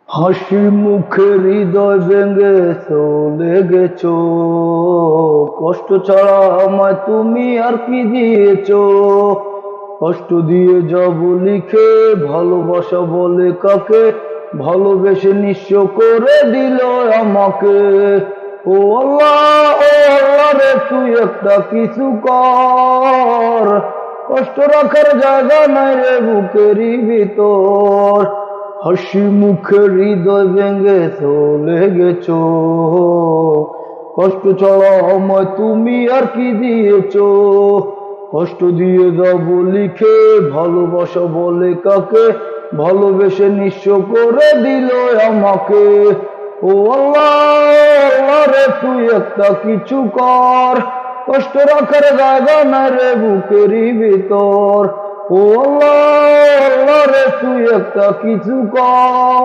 হাসি মুখে হৃদয় ভেঙে চলে গেছো, কষ্ট ছাড়া আমায় তুমি আর কি দিয়েছো? কষ্ট দিয়ে যাব লিখে, ভালোবাসা বলে কাকে, ভালোবেসে নিঃস্ব করে দিল আমাকে। ও আল্লাহ, ও আল্লাহ রে, তুই একটা কিছু কর, কষ্ট রাখার জায়গা নাই রে বুকেরই ভিতর। হাসি মুখে হৃদয় ভেঙে চলে গেছো, কষ্ট ছাড়া আমায় তুমি আর কি দিয়েছো? কষ্ট দিয়ে যাব লিখে, ভালোবাসা বলে কাকে, ভালোবেসে নিঃস্ব করে দিল আমাকে। ও আল্লাহ, আল্লাহ রে, তুই একটা কিছু কর, কষ্ট রাখার জায়গা নাই রে বুকেরই ভিতর। ও আল্লাহ, আল্লাহ রে, তুই একটা কিছু কর।